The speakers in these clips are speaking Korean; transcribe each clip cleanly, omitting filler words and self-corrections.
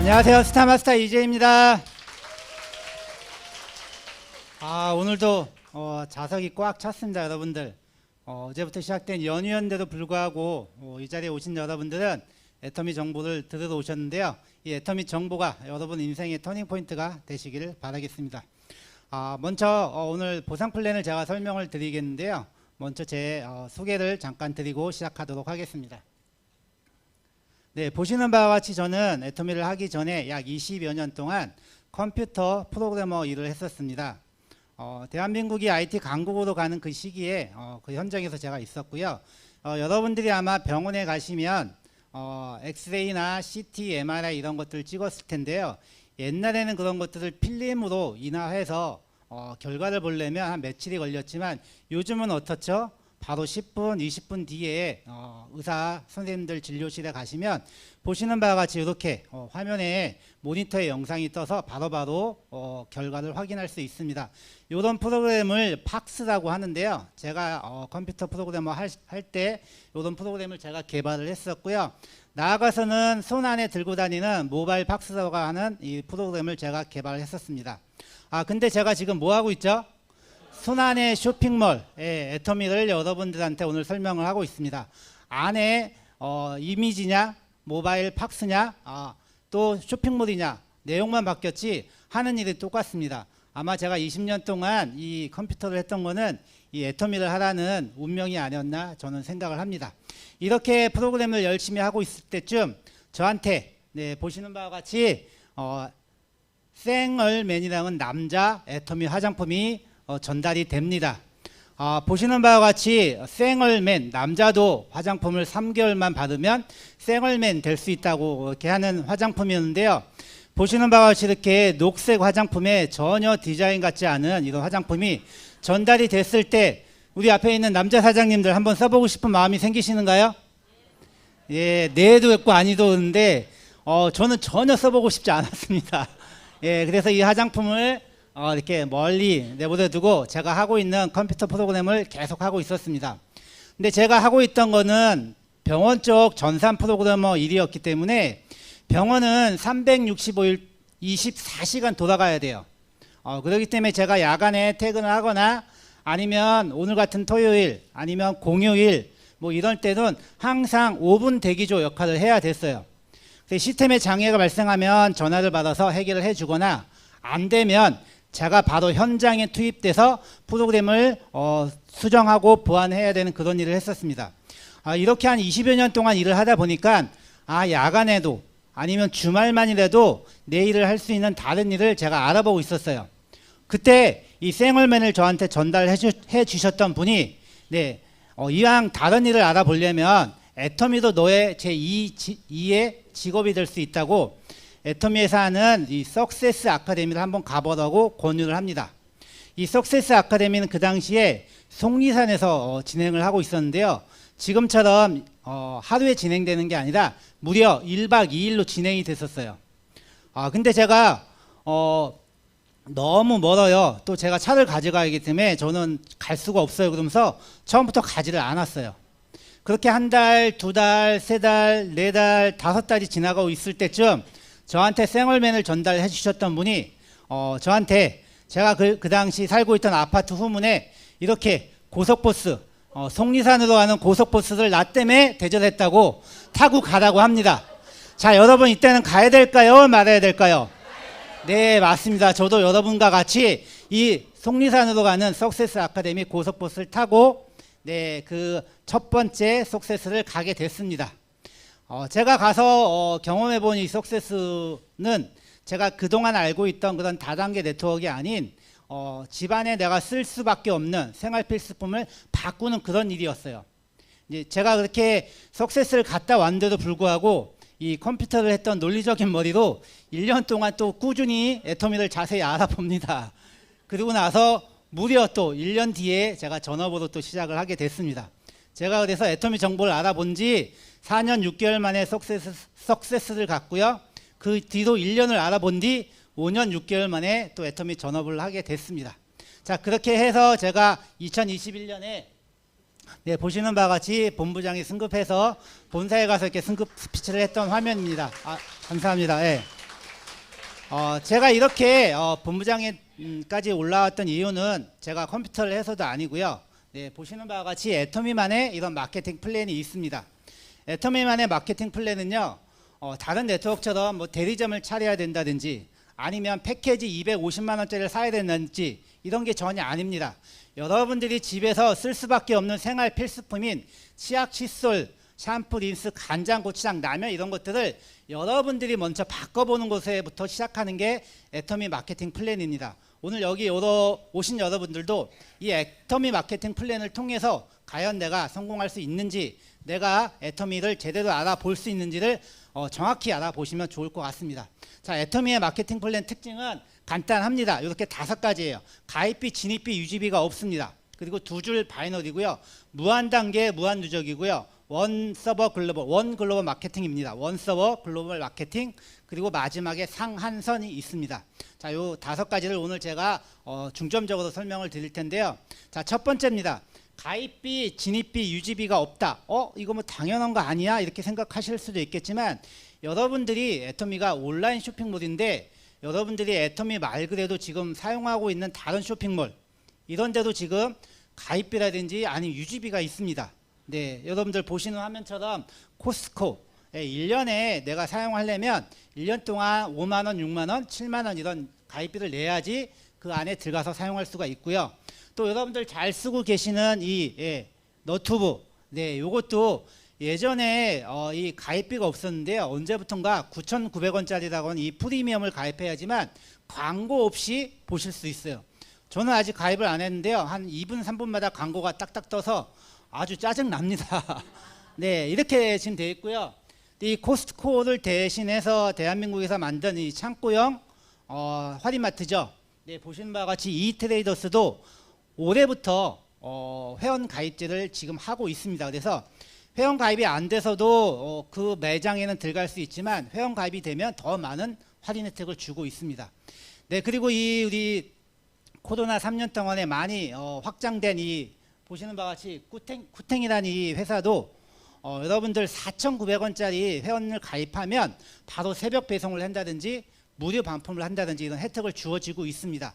안녕하세요. 스타마스터 이재입니다. 오늘도 좌석이 꽉 찼습니다. 여러분들. 어제부터 시작된 연휴인데도 불구하고 이 자리에 오신 여러분들은 애터미 정보를 들으러 오셨는데요. 이 애터미 정보가 여러분 인생의 터닝포인트가 되시기를 바라겠습니다. 먼저 오늘 보상 플랜을 제가 설명을 드리겠는데요. 먼저 제 소개를 잠깐 드리고 시작하도록 하겠습니다. 네, 보시는 바와 같이 저는 애터미를 하기 전에 약 20여 년 동안 컴퓨터 프로그래머 일을 했었습니다. 대한민국이 IT 강국으로 가는 그 시기에 그 현장에서 제가 있었고요. 여러분들이 아마 병원에 가시면 엑스레이나 CT, MRI 이런 것들을 찍었을 텐데요. 옛날에는 그런 것들을 필름으로 인화해서 결과를 보려면 한 며칠이 걸렸지만 요즘은 어떻죠? 바로 10분, 20분 뒤에 의사 선생님들 진료실에 가시면 보시는 바와 같이 이렇게 화면에 모니터에 영상이 떠서 바로바로 결과를 확인할 수 있습니다. 이런 프로그램을 팍스라고 하는데요. 제가 컴퓨터 프로그래머 할 때 이런 프로그램을 제가 개발을 했었고요. 나아가서는 손 안에 들고 다니는 모바일 팍스라고 하는 이 프로그램을 제가 개발을 했었습니다. 근데 제가 지금 뭐 하고 있죠? 손안의 쇼핑몰 애터미를 여러분들한테 오늘 설명을 하고 있습니다. 안에 이미지냐 모바일 팍스냐 또 쇼핑몰이냐 내용만 바뀌었지 하는 일이 똑같습니다. 아마 제가 20년 동안 이 컴퓨터를 했던 거는 이 애터미를 하라는 운명이 아니었나 저는 생각을 합니다. 이렇게 프로그램을 열심히 하고 있을 때쯤 저한테 보시는 바와 같이 생얼맨이라는 남자 애터미 화장품이 전달이 됩니다. 보시는 바와 같이 생얼맨 남자도 화장품을 3개월만 받으면 생얼맨 될 수 있다고 이렇게 하는 화장품이었는데요. 보시는 바와 같이 이렇게 녹색 화장품에 전혀 디자인 같지 않은 이런 화장품이 전달이 됐을 때 우리 앞에 있는 남자 사장님들 한번 써보고 싶은 마음이 생기시는가요? 예, 네도 있고 아니도 있는데 저는 전혀 써보고 싶지 않았습니다. 예, 그래서 이 화장품을 이렇게 멀리 내버려 두고 제가 하고 있는 컴퓨터 프로그램을 계속 하고 있었습니다. 근데 제가 하고 있던 거는 병원 쪽 전산 프로그래머 일이었기 때문에 병원은 365일 24시간 돌아가야 돼요. 그렇기 때문에 제가 야간에 퇴근을 하거나 아니면 오늘 같은 토요일 아니면 공휴일 뭐 이럴 때는 항상 5분 대기조 역할을 해야 됐어요. 시스템에 장애가 발생하면 전화를 받아서 해결을 해주거나 안 되면 제가 바로 현장에 투입돼서 프로그램을 수정하고 보완해야 되는 그런 일을 했었습니다. 이렇게 한 20여 년 동안 일을 하다 보니까 야간에도 아니면 주말만이라도 내 일을 할 수 있는 다른 일을 제가 알아보고 있었어요. 그때 이 생얼맨을 저한테 전달해 주셨던 분이 이왕 다른 일을 알아보려면 애터미도 너의 제2의 직업이 될 수 있다고 애터미에서 하는 이 석세스 아카데미를 한번 가보라고 권유를 합니다. 이 석세스 아카데미는 그 당시에 속리산에서 진행을 하고 있었는데요. 지금처럼 하루에 진행되는 게 아니라 무려 1박 2일로 진행이 됐었어요. 근데 제가 너무 멀어요. 또 제가 차를 가져가기 때문에 저는 갈 수가 없어요. 그러면서 처음부터 가지를 않았어요. 그렇게 한 달, 두 달, 세 달, 네 달, 5달이 지나가고 있을 때쯤 저한테 생얼맨을 전달해 주셨던 분이 저한테 제가 그 당시 살고 있던 아파트 후문에 이렇게 고속버스 속리산으로 가는 고속버스를 나 때문에 대절했다고 타고 가라고 합니다. 자, 여러분 이때는 가야 될까요? 말아야 될까요? 네, 맞습니다. 저도 여러분과 같이 이 속리산으로 가는 석세스 아카데미 고속버스를 타고 그 첫 번째 석세스를 가게 됐습니다. 제가 가서 경험해본 이 석세스는 제가 그동안 알고 있던 그런 다단계 네트워크가 아닌 집안에 내가 쓸 수밖에 없는 생활 필수품을 바꾸는 그런 일이었어요. 제가 그렇게 석세스를 갔다 왔는데도 불구하고 이 컴퓨터를 했던 논리적인 머리로 1년 동안 또 꾸준히 애터미를 자세히 알아봅니다. 그리고 나서 무려 또 1년 뒤에 제가 전업으로 또 시작을 하게 됐습니다. 제가 그래서 애터미 정보를 알아본 지 4년 6개월 만에 석세스를 갔고요. 그 뒤로 1년을 알아본 뒤 5년 6개월 만에 또 애터미 전업을 하게 됐습니다. 자, 그렇게 해서 제가 2021년에 보시는 바와 같이 본부장이 승급해서 본사에 가서 이렇게 승급 스피치를 했던 화면입니다. 감사합니다. 제가 이렇게 본부장에까지 올라왔던 이유는 제가 컴퓨터를 해서도 아니고요. 네, 보시는 바와 같이 애터미만의 이런 마케팅 플랜이 있습니다. 애터미만의 마케팅 플랜은요, 다른 네트워크처럼 뭐 대리점을 차려야 된다든지 아니면 패키지 250만 원짜리를 사야 된다든지 이런 게 전혀 아닙니다. 여러분들이 집에서 쓸 수밖에 없는 생활 필수품인 치약, 칫솔, 샴푸, 린스, 간장, 고추장, 라면 이런 것들을 여러분들이 먼저 바꿔보는 것에부터 시작하는 게 애터미 마케팅 플랜입니다. 오늘 여기 오신 여러분들도 이 애터미 마케팅 플랜을 통해서 과연 내가 성공할 수 있는지, 내가 애터미를 제대로 알아볼 수 있는지를 정확히 알아보시면 좋을 것 같습니다. 자, 애터미의 마케팅 플랜 특징은 간단합니다. 이렇게 5가지예요. 가입비, 진입비, 유지비가 없습니다. 그리고 2줄 바이너리고요. 무한 단계, 무한 누적이고요. 원 서버 글로벌, 원 글로벌 마케팅입니다. 원 서버 글로벌 마케팅, 그리고 마지막에 상한선이 있습니다. 자, 요 5가지를 오늘 제가 중점적으로 설명을 드릴 텐데요. 자, 첫 번째입니다. 가입비, 진입비, 유지비가 없다. 이거 뭐 당연한 거 아니야? 이렇게 생각하실 수도 있겠지만, 여러분들이 애터미가 온라인 쇼핑몰인데 여러분들이 애터미 말 그대로 지금 사용하고 있는 다른 쇼핑몰 이런 데도 지금 가입비라든지 아니면 유지비가 있습니다. 네, 여러분들 보시는 화면처럼 코스트코 1년에 내가 사용하려면 1년 동안 5만원, 6만원, 7만원 이런 가입비를 내야지 그 안에 들어가서 사용할 수가 있고요. 또 여러분들 잘 쓰고 계시는 이 너튜브, 네, 요것도 예전에 이 가입비가 없었는데요. 언제부턴가 9,900원짜리라고 하는 이 프리미엄을 가입해야지만 광고 없이 보실 수 있어요. 저는 아직 가입을 안 했는데요. 한 2분, 3분마다 광고가 딱딱 떠서 아주 짜증납니다. 네, 이렇게 지금 되어 있고요. 이 코스트코를 대신해서 대한민국에서 만든 이 창고형 할인마트죠. 네, 보시는 바와 같이 이트레이더스도 올해부터 회원 가입제를 지금 하고 있습니다. 그래서 회원 가입이 안 돼서도 그 매장에는 들어갈 수 있지만 회원 가입이 되면 더 많은 할인 혜택을 주고 있습니다. 네, 그리고 우리 코로나 3년 동안에 많이 확장된 이 보시는 바와 같이 쿠탱이라는 이 회사도 여러분들 4,900원짜리 회원을 가입하면 바로 새벽 배송을 한다든지 무료 반품을 한다든지 이런 혜택을 주어지고 있습니다.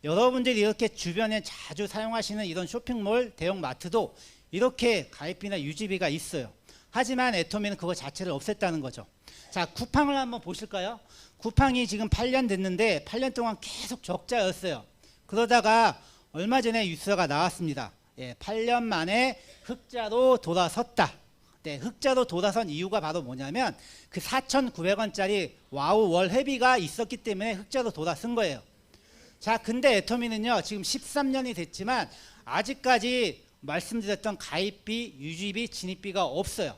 여러분들이 이렇게 주변에 자주 사용하시는 이런 쇼핑몰, 대형 마트도 이렇게 가입비나 유지비가 있어요. 하지만 애터미는 그거 자체를 없앴다는 거죠. 자, 쿠팡을 한번 보실까요? 쿠팡이 지금 8년 됐는데 8년 동안 계속 적자였어요. 그러다가 얼마 전에 뉴스가 나왔습니다. 8년 만에 흑자로 돌아섰다. 네, 흑자로 돌아선 이유가 바로 뭐냐면 그 4,900원짜리 와우 월 회비가 있었기 때문에 흑자로 돌아선 거예요. 자, 근데 애터미는요, 지금 13년이 됐지만 아직까지 말씀드렸던 가입비, 유지비, 진입비가 없어요.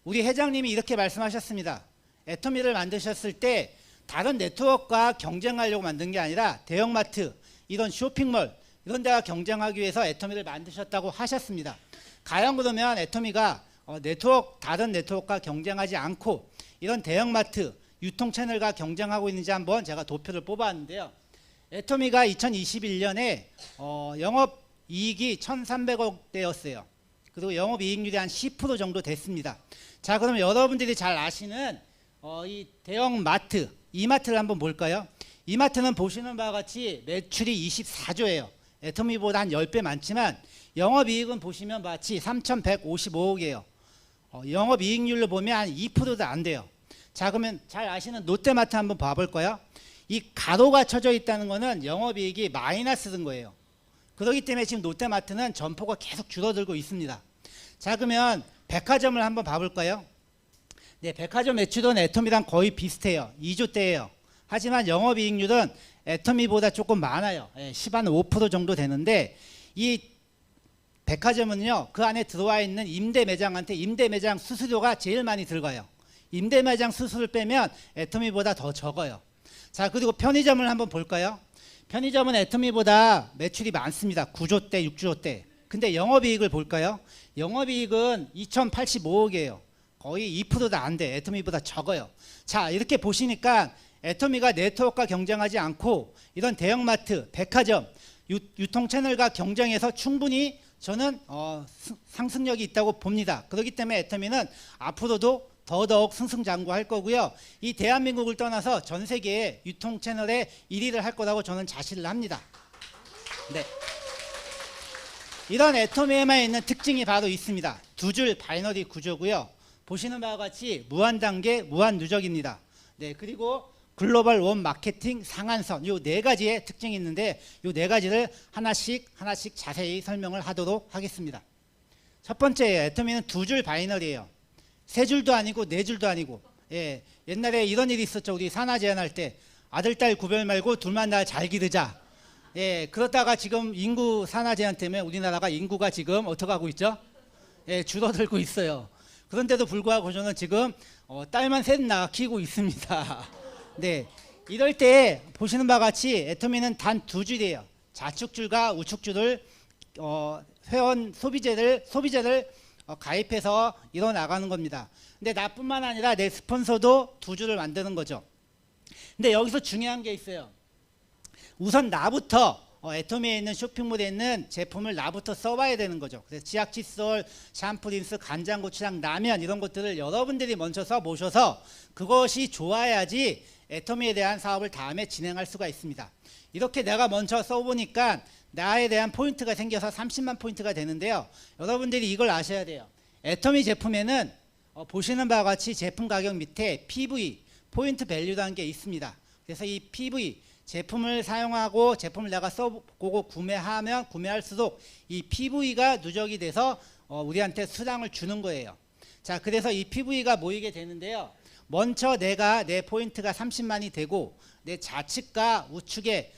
우리 회장님이 이렇게 말씀하셨습니다. 애터미를 만드셨을 때 다른 네트워크와 경쟁하려고 만든 게 아니라 대형마트, 이런 쇼핑몰, 이런 데와 경쟁하기 위해서 애터미를 만드셨다고 하셨습니다. 과연 그러면 애터미가 다른 네트워크와 경쟁하지 않고 이런 대형마트, 유통 채널과 경쟁하고 있는지 한번 제가 도표를 뽑아왔는데요. 애터미가 2021년에 영업이익이 1,300억대였어요. 그리고 영업이익률이 한 10% 정도 됐습니다. 자, 그럼 여러분들이 잘 아시는 이 대형마트, 이마트를 한번 볼까요? 이마트는 보시는 바와 같이 매출이 24조예요. 애터미보다 한 10배 많지만 영업이익은 보시면 마치 3,155억이에요. 영업이익률로 보면 한 2%도 안 돼요. 자, 그러면 잘 아시는 롯데마트 한번 봐볼까요? 이 가로가 쳐져 있다는 거는 영업이익이 마이너스인 거예요. 그렇기 때문에 지금 롯데마트는 점포가 계속 줄어들고 있습니다. 자, 그러면 백화점을 한번 봐볼까요? 네, 백화점 매출은 애터미랑 거의 비슷해요. 2조대예요. 하지만 영업이익률은 애터미보다 조금 많아요. 10한 5% 정도 되는데 이 백화점은요, 그 안에 들어와 있는 임대 매장한테 임대 매장 수수료가 제일 많이 들어가요. 임대 매장 수수료를 빼면 애터미보다 더 적어요. 자, 그리고 편의점을 한번 볼까요? 편의점은 애터미보다 매출이 많습니다. 9조대, 6조대. 근데 영업이익을 볼까요? 영업이익은 2,085억이에요. 거의 2%도 안 돼. 애터미보다 적어요. 자, 이렇게 보시니까 애터미가 네트워크와 경쟁하지 않고 이런 대형마트, 백화점, 유통 채널과 경쟁해서 충분히 저는 상승력이 있다고 봅니다. 그렇기 때문에 애터미는 앞으로도 더더욱 승승장구할 거고요. 이 대한민국을 떠나서 전 세계의 유통 채널의 1위를 할 거라고 저는 자신을 합니다. 네. 이런 애터미에만 있는 특징이 바로 있습니다. 두 줄 바이너리 구조고요. 보시는 바와 같이 무한 단계, 무한 누적입니다. 네, 그리고 글로벌 원 마케팅 상한선, 요 네 가지의 특징이 있는데 요 네 가지를 하나씩 자세히 설명을 하도록 하겠습니다. 첫 번째, 애터미는 두 줄 바이너리예요. 세 줄도 아니고 네 줄도 아니고. 예, 옛날에 이런 일이 있었죠. 우리 산하 제한할 때 아들 딸 구별 말고 둘만 다 잘 기르자. 예, 그러다가 지금 인구 산하 제한 때문에 우리나라가 인구가 지금 어떻게 하고 있죠? 예, 줄어들고 있어요. 그런데도 불구하고 저는 지금 딸만 셋 낳아 키우고 있습니다. 네, 이럴 때 보시는 바와 같이 애터미는 단 두 줄이에요. 좌측줄과 우측줄을 회원 소비재를 가입해서 이뤄 나가는 겁니다. 근데 나뿐만 아니라 내 스폰서도 두 줄을 만드는 거죠. 근데 여기서 중요한 게 있어요. 우선 나부터 애터미에 있는 쇼핑몰에 있는 제품을 나부터 써봐야 되는 거죠. 그래서 치약, 칫솔, 샴푸, 린스, 간장, 고추장, 라면 이런 것들을 여러분들이 먼저 써보셔서 그것이 좋아야지 애터미에 대한 사업을 다음에 진행할 수가 있습니다. 이렇게 내가 먼저 써보니까 나에 대한 포인트가 생겨서 30만 포인트가 되는데요. 여러분들이 이걸 아셔야 돼요. 애터미 제품에는 보시는 바와 같이 제품 가격 밑에 PV, 포인트 밸류라는 게 있습니다. 그래서 이 PV, 제품을 사용하고 제품을 내가 써보고 구매할수록 이 PV가 누적이 돼서 우리한테 수당을 주는 거예요. 자, 그래서 이 PV가 모이게 되는데요. 먼저 내가 내 포인트가 30만이 되고 내 좌측과 우측에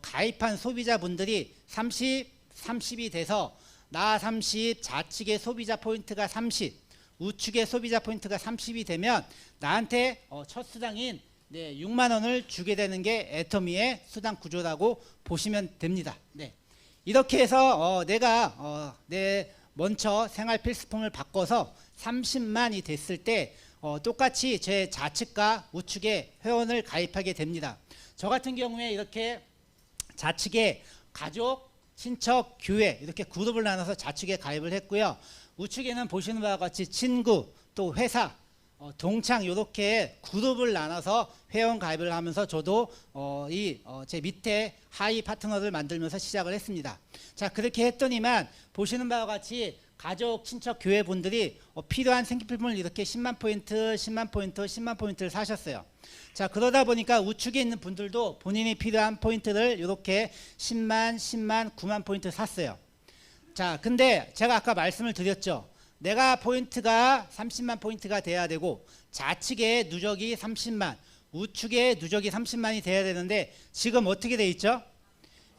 가입한 소비자분들이 30이 돼서 나 30, 좌측의 소비자 포인트가 30, 우측의 소비자 포인트가 30이 되면 나한테 첫 수당인 6만 원을 주게 되는 게 애터미의 수당 구조라고 보시면 됩니다. 네. 이렇게 해서 내가 내 먼저 생활 필수품을 바꿔서 30만이 됐을 때 똑같이 제 좌측과 우측에 회원을 가입하게 됩니다. 저 같은 경우에 이렇게 좌측에 가족, 친척, 교회 이렇게 그룹을 나눠서 좌측에 가입을 했고요. 우측에는 보시는 바와 같이 친구, 또 회사, 동창 이렇게 그룹을 나눠서 회원 가입을 하면서 저도 제 밑에 하이 파트너를 만들면서 시작을 했습니다. 자, 그렇게 했더니만 보시는 바와 같이 가족, 친척, 교회 분들이 필요한 생필품을 이렇게 10만 포인트, 10만 포인트, 10만 포인트를 사셨어요. 자, 그러다 보니까 우측에 있는 분들도 본인이 필요한 포인트를 이렇게 10만, 10만, 9만 포인트 샀어요. 자, 근데 제가 아까 말씀을 드렸죠. 내가 포인트가 30만 포인트가 돼야 되고 좌측에 누적이 30만, 우측에 누적이 30만이 돼야 되는데 지금 어떻게 돼 있죠?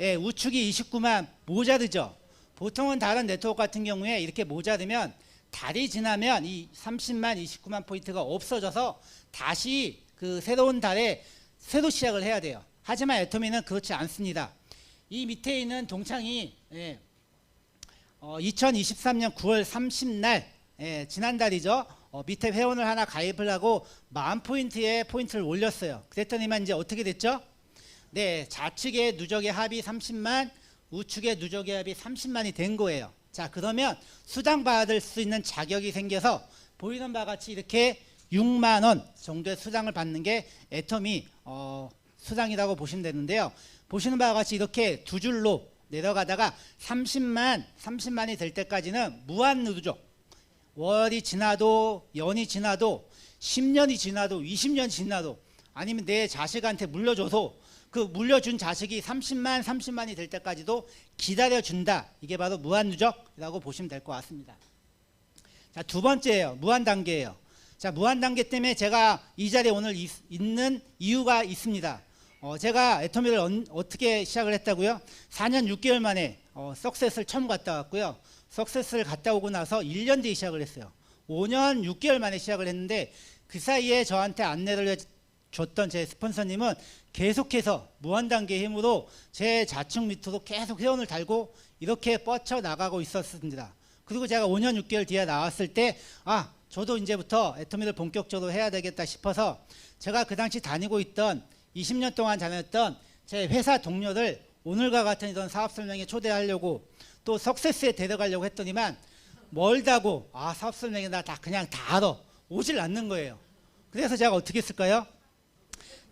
예, 우측이 29만 모자르죠. 보통은 다른 네트워크 같은 경우에 이렇게 모자르면 달이 지나면 이 30만, 29만 포인트가 없어져서 다시 그 새로운 달에 새로 시작을 해야 돼요. 하지만 애터미는 그렇지 않습니다. 이 밑에 있는 동창이 2023년 9월 30날 지난달이죠. 밑에 회원을 하나 가입을 하고 10,000포인트의 포인트를 올렸어요. 그랬더니만 이제 어떻게 됐죠? 네, 좌측의 누적의 합이 30만, 우측의 누적의 합이 30만이 된 거예요. 자, 그러면 수당 받을 수 있는 자격이 생겨서 보이는 바와 같이 이렇게 6만 원 정도의 수당을 받는 게 애터미 수당이라고 보시면 되는데요. 보시는 바와 같이 이렇게 두 줄로 내려가다가 30만이 될 때까지는 무한 누적, 월이 지나도 연이 지나도 10년이 지나도 20년이 지나도 아니면 내 자식한테 물려줘서 그 물려준 자식이 30만이 될 때까지도 기다려준다. 이게 바로 무한 누적이라고 보시면 될 것 같습니다. 자, 두 번째예요. 무한 단계예요. 자, 무한 단계 때문에 제가 이 자리에 오늘 있는 이유가 있습니다. 제가 애터미를 어떻게 시작을 했다고요? 4년 6개월 만에 석세스를 처음 갔다 왔고요. 석세스를 갔다 오고 나서 1년 뒤에 시작을 했어요. 5년 6개월 만에 시작을 했는데 그 사이에 저한테 안내를 줬던 제 스폰서님은 계속해서 무한단계의 힘으로 제 좌측 밑으로 계속 회원을 달고 이렇게 뻗쳐 나가고 있었습니다. 그리고 제가 5년 6개월 뒤에 나왔을 때 저도 이제부터 애터미를 본격적으로 해야 되겠다 싶어서 제가 그 당시 다니고 있던 20년 동안 다녔던 제 회사 동료들 오늘과 같은 이런 사업 설명회 초대하려고 또 석세스에 데려가려고 했더니만 멀다고 사업 설명회 나 그냥 다 알아. 오질 않는 거예요. 그래서 제가 어떻게 했을까요?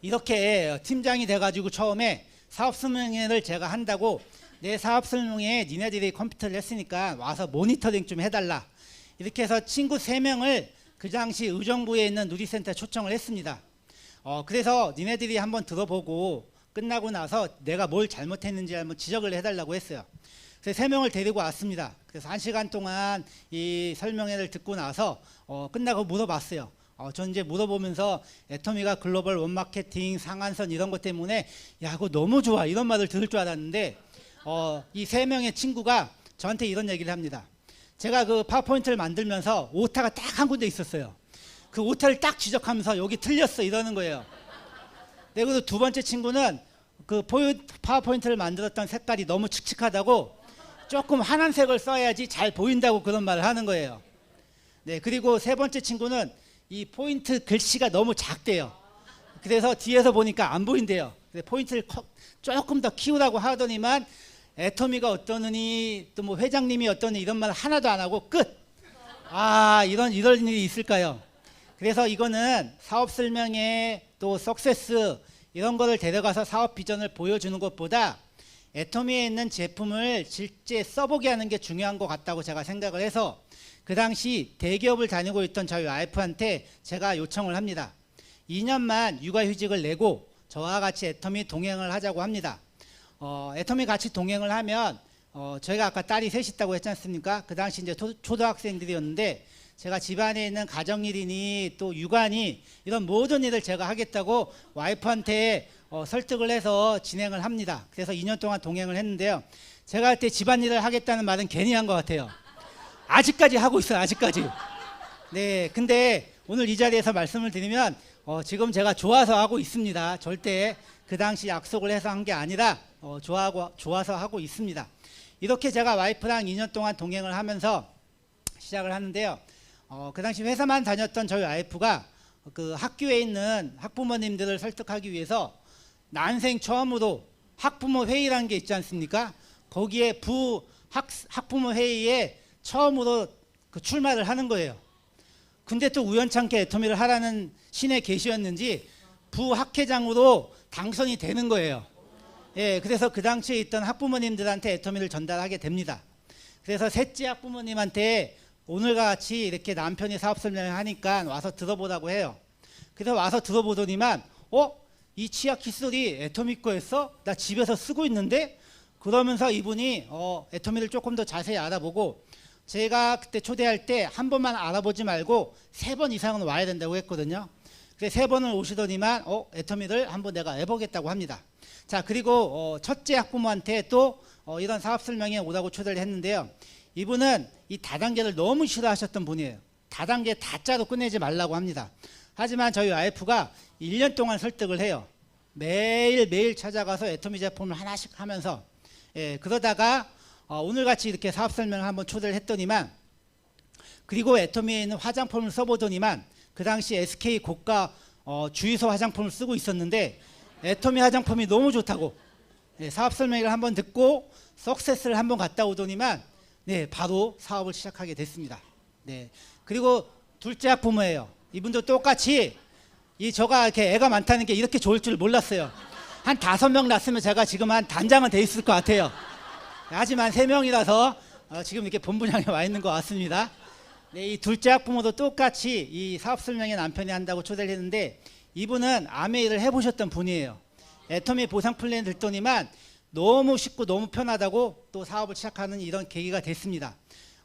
이렇게 팀장이 돼가지고 처음에 사업 설명회를 제가 한다고 내 사업 설명회에 니네들이 컴퓨터를 했으니까 와서 모니터링 좀 해달라. 이렇게 해서 친구 3명을 그 당시 의정부에 있는 누리센터에 초청을 했습니다. 그래서 니네들이 한번 들어보고 끝나고 나서 내가 뭘 잘못했는지 한번 지적을 해달라고 했어요. 그래서 3명을 데리고 왔습니다. 그래서 1시간 동안 이 설명회를 듣고 나서 끝나고 물어봤어요. 전 이제 물어보면서 애터미가 글로벌 원마케팅 상한선 이런 것 때문에 야 그거 너무 좋아 이런 말을 들을 줄 알았는데 이 3명의 친구가 저한테 이런 얘기를 합니다. 제가 그 파워포인트를 만들면서 오타가 딱 한 군데 있었어요. 그 오타를 딱 지적하면서 여기 틀렸어 이러는 거예요. 네, 그리고 두 번째 친구는 그 파워포인트를 만들었던 색깔이 너무 칙칙하다고 조금 환한 색을 써야지 잘 보인다고 그런 말을 하는 거예요. 네, 그리고 세 번째 친구는 이 포인트 글씨가 너무 작대요. 그래서 뒤에서 보니까 안 보인대요. 포인트를 조금 더 키우라고 하더니만 애터미가 어떠느니 또 뭐 회장님이 어떠니 이런 말 하나도 안 하고 끝. 이런 일이 있을까요? 그래서 이거는 사업 설명회 또 석세스 이런 거를 데려가서 사업 비전을 보여주는 것보다 애터미에 있는 제품을 실제 써보게 하는 게 중요한 것 같다고 제가 생각을 해서 그 당시 대기업을 다니고 있던 저희 와이프한테 제가 요청을 합니다. 2년만 육아휴직을 내고 저와 같이 애터미 동행을 하자고 합니다. 애터미 같이 동행을 하면 저희가 아까 딸이 셋 있다고 했지 않습니까? 그 당시 이제 초등학생들이었는데 제가 집안에 있는 가정일이니 또 육아니 이런 모든 일을 제가 하겠다고 와이프한테 설득을 해서 진행을 합니다. 그래서 2년 동안 동행을 했는데요. 제가 할 때 집안일을 하겠다는 말은 괜히 한 것 같아요. 아직까지 하고 있어요. 아직까지. 네, 근데 오늘 이 자리에서 말씀을 드리면 지금 제가 좋아서 하고 있습니다. 절대 그 당시 약속을 해서 한 게 아니라 좋아서 하고 있습니다. 이렇게 제가 와이프랑 2년 동안 동행을 하면서 시작을 하는데요. 그 당시 회사만 다녔던 저희 와이프가 그 학교에 있는 학부모님들을 설득하기 위해서 난생 처음으로 학부모 회의라는 게 있지 않습니까? 거기에 학부모 회의에 처음으로 그 출마를 하는 거예요. 근데 또 우연찮게 애터미를 하라는 신의 계시였는지 부학회장으로 당선이 되는 거예요. 예, 그래서 그 당시에 있던 학부모님들한테 애터미를 전달하게 됩니다. 그래서 셋째 학부모님한테 오늘과 같이 이렇게 남편이 사업 설명을 하니까 와서 들어보라고 해요. 그래서 와서 들어보더니만 이 치약 칫솔이 애터미 거였어? 나 집에서 쓰고 있는데? 그러면서 이분이 애터미를 조금 더 자세히 알아보고 제가 그때 초대할 때 한 번만 알아보지 말고 3번 이상은 와야 된다고 했거든요. 그래서 3번을 오시더니만 애터미를 한번 내가 해보겠다고 합니다. 자, 그리고 첫째 학부모한테 또 이런 사업 설명에 오라고 초대를 했는데요. 이분은 이 다단계를 너무 싫어하셨던 분이에요. 다단계 다짜로 끝내지 말라고 합니다. 하지만 저희 와이프가 1년 동안 설득을 해요. 매일 찾아가서 애터미 제품을 하나씩 하면서 그러다가 오늘같이 이렇게 사업 설명을 한번 초대를 했더니만 그리고 애터미에 있는 화장품을 써보더니만 그 당시 SK 고가 주유소 화장품을 쓰고 있었는데 애터미 화장품이 너무 좋다고 사업 설명회를 한번 듣고 석세스를 한번 갔다 오더니만 바로 사업을 시작하게 됐습니다. 그리고 둘째 학부모예요. 이분도 똑같이 저가 이렇게 애가 많다는 게 이렇게 좋을 줄 몰랐어요. 한 5명 낳았으면 제가 지금 한 단장은 돼 있을 것 같아요. 하지만 3명이라서 지금 이렇게 본부장에 와 있는 것 같습니다. 이 둘째 학부모도 똑같이 이 사업 설명회 남편이 한다고 초대를 했는데 이분은 아메이를 해보셨던 분이에요. 애터미 보상 플랜 듣더니만 너무 쉽고 너무 편하다고 또 사업을 시작하는 이런 계기가 됐습니다.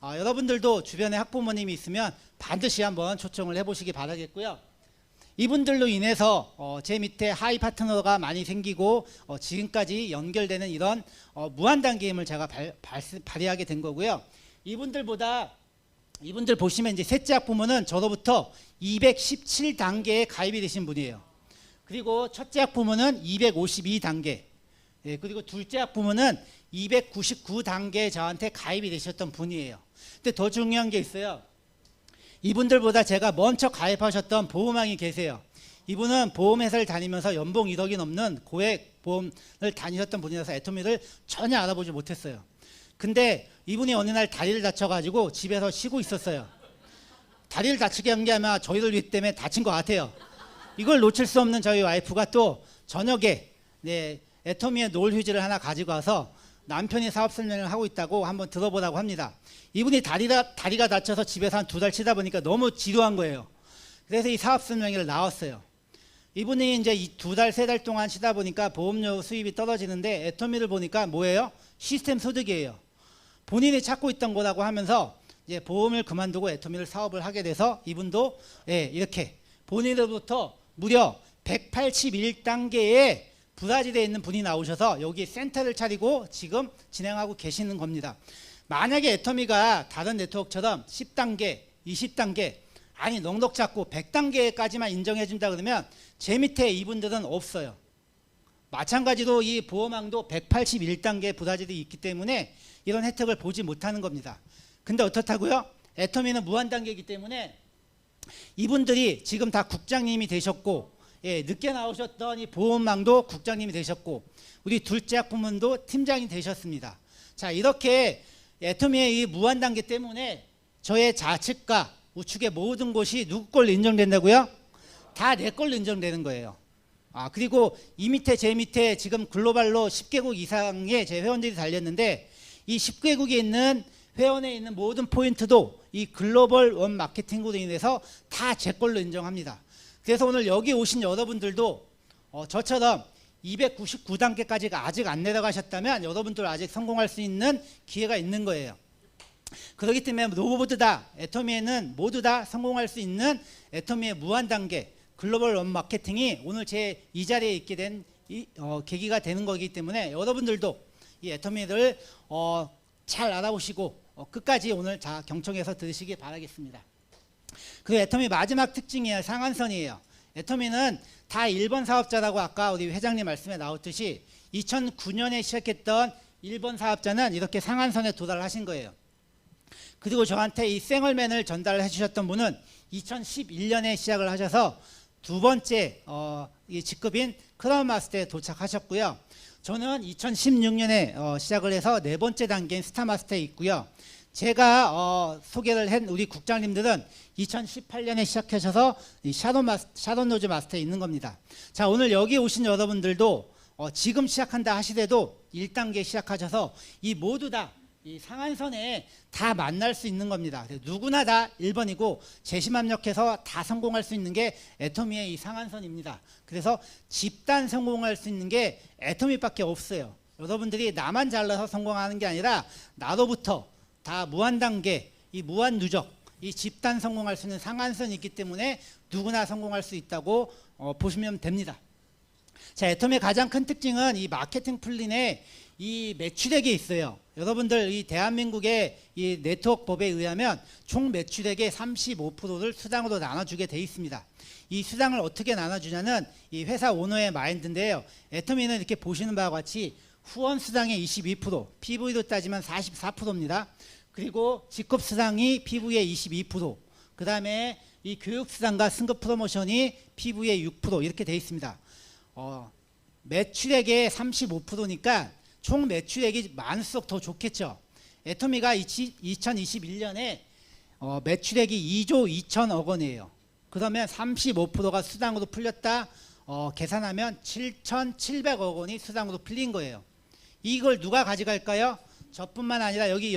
여러분들도 주변에 학부모님이 있으면 반드시 한번 초청을 해보시기 바라겠고요. 이분들로 인해서 제 밑에 하이 파트너가 많이 생기고 지금까지 연결되는 이런 무한단 게임을 제가 발휘하게 된 거고요. 이분들 보시면 이제 셋째 학부모는 저로부터 217단계에 가입이 되신 분이에요. 그리고 첫째 학부모는 252단계, 그리고 둘째 학부모는 299단계에 저한테 가입이 되셨던 분이에요. 근데 더 중요한 게 있어요. 이분들보다 제가 먼저 가입하셨던 보험왕이 계세요. 이분은 보험회사를 다니면서 연봉 1억이 넘는 고액 보험을 다니셨던 분이라서 애터미를 전혀 알아보지 못했어요. 근데 이분이 어느 날 다리를 다쳐가지고 집에서 쉬고 있었어요. 다리를 다치게 한 게 아마 저희들 위 때문에 다친 것 같아요. 이걸 놓칠 수 없는 저희 와이프가 또 저녁에 애터미의 노을 휴지를 하나 가지고 와서 남편이 사업 설명을 하고 있다고 한번 들어보라고 합니다. 이분이 다리가 다쳐서 집에서 한 2달 치다 보니까 너무 지루한 거예요. 그래서 이 사업 설명회를 나왔어요. 이분이 이제 이 2달, 3달 동안 치다 보니까 보험료 수입이 떨어지는데 애터미를 보니까 뭐예요? 시스템 소득이에요. 본인이 찾고 있던 거라고 하면서 이제 보험을 그만두고 애터미를 사업을 하게 돼서 이분도 이렇게 본인으로부터 무려 181단계의 브라질에 있는 분이 나오셔서 여기 센터를 차리고 지금 진행하고 계시는 겁니다. 만약에 애터미가 다른 네트워크처럼 10단계, 20단계 아니 넉넉 잡고 100단계까지만 인정해 준다 그러면 제 밑에 이분들은 없어요. 마찬가지로 이 보험왕도 181단계 브라질이 있기 때문에 이런 혜택을 보지 못하는 겁니다. 근데 어떻다고요? 애터미는 무한단계이기 때문에 이분들이 지금 다 국장님이 되셨고 늦게 나오셨던 이 보험왕도 국장님이 되셨고 우리 둘째 학부모도 팀장이 되셨습니다. 자, 이렇게 애터미의 이 무한단계 때문에 저의 좌측과 우측의 모든 곳이 누구 걸로 인정된다고요? 다 내 걸로 인정되는 거예요. 그리고 이 밑에 제 밑에 지금 글로벌로 10개국 이상의 제 회원들이 달렸는데 이 10개국에 있는 회원에 있는 모든 포인트도 이 글로벌 원 마케팅으로 인해서 다 제 걸로 인정합니다. 그래서 오늘 여기 오신 여러분들도 저처럼 299단계까지가 아직 안 내려가셨다면 여러분들 아직 성공할 수 있는 기회가 있는 거예요. 그렇기 때문에 모두 다 애터미에는 모두 다 성공할 수 있는 애터미의 무한단계 글로벌 원 마케팅이 오늘 제 이 자리에 있게 된 계기가 되는 거기 때문에 여러분들도 이 애터미를 잘 알아보시고 끝까지 오늘 경청해서 들으시기 바라겠습니다. 그 애터미 마지막 특징이에요. 상한선이에요. 애터미는 다 1번 사업자라고 아까 우리 회장님 말씀에 나왔듯이 2009년에 시작했던 1번 사업자는 이렇게 상한선에 도달하신 거예요. 그리고 저한테 이 생얼맨을 전달해 주셨던 분은 2011년에 시작을 하셔서 두 번째 이 직급인 크라운 마스터에 도착하셨고요. 저는 2016년에 시작을 해서 네 번째 단계인 스타마스터에 있고요. 제가 소개를 한 우리 국장님들은 2018년에 시작하셔서 이 샤돈노즈 마스터에 있는 겁니다. 자, 오늘 여기 오신 여러분들도 지금 시작한다 하시더라도 1단계 시작하셔서 이 모두 다 이 상한선에 다 만날 수 있는 겁니다. 누구나 다 1번이고 재심합력해서 다 성공할 수 있는 게 애터미의 이 상한선입니다. 그래서 집단 성공할 수 있는 게 애터미밖에 없어요. 여러분들이 나만 잘라서 성공하는 게 아니라 나로부터 다 무한단계, 이 무한누적, 이 집단 성공할 수 있는 상한선이 있기 때문에 누구나 성공할 수 있다고 보시면 됩니다. 자, 애터미의 가장 큰 특징은 이 마케팅 플랜에 이 매출액이 있어요. 여러분들 이 대한민국의 이 네트워크 법에 의하면 총 매출액의 35%를 수당으로 나눠주게 돼 있습니다. 이 수당을 어떻게 나눠주냐는 이 회사 오너의 마인드인데요. 애터미는 이렇게 보시는 바와 같이 후원 수당의 22%, PV로 따지면 44%입니다. 그리고 직급 수당이 PV의 22%, 그 다음에 이 교육 수당과 승급 프로모션이 PV의 6% 이렇게 돼 있습니다. 매출액의 35%니까 총 매출액이 많을수록 더 좋겠죠. 애터미가 2021년에 매출액이 2조 2천억 원이에요. 그러면 35%가 수당으로 풀렸다 계산하면 7,700억 원이 수당으로 풀린 거예요. 이걸 누가 가져갈까요? 저뿐만 아니라 여기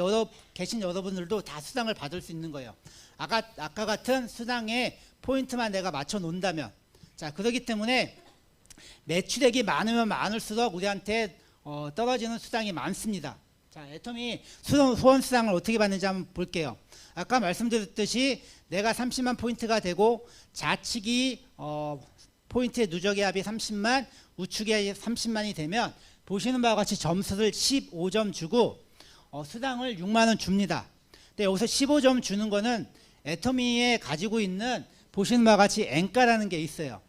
계신 여러분들도 다 수당을 받을 수 있는 거예요. 아까 같은 수당의 포인트만 내가 맞춰 놓는다면, 자, 그렇기 때문에 매출액이 많으면 많을수록 우리한테 떨어지는 수당이 많습니다. 자, 애터미 후원 수당을 어떻게 받는지 한번 볼게요. 아까 말씀드렸듯이 내가 30만 포인트가 되고 좌측이 포인트의 누적의 합이 30만, 우측의 30만이 되면 보시는 바와 같이 점수를 15점 주고 수당을 6만 원 줍니다. 근데 여기서 15점 주는 거는 애터미에 가지고 있는 보시는 바와 같이 엔가라는 게 있어요.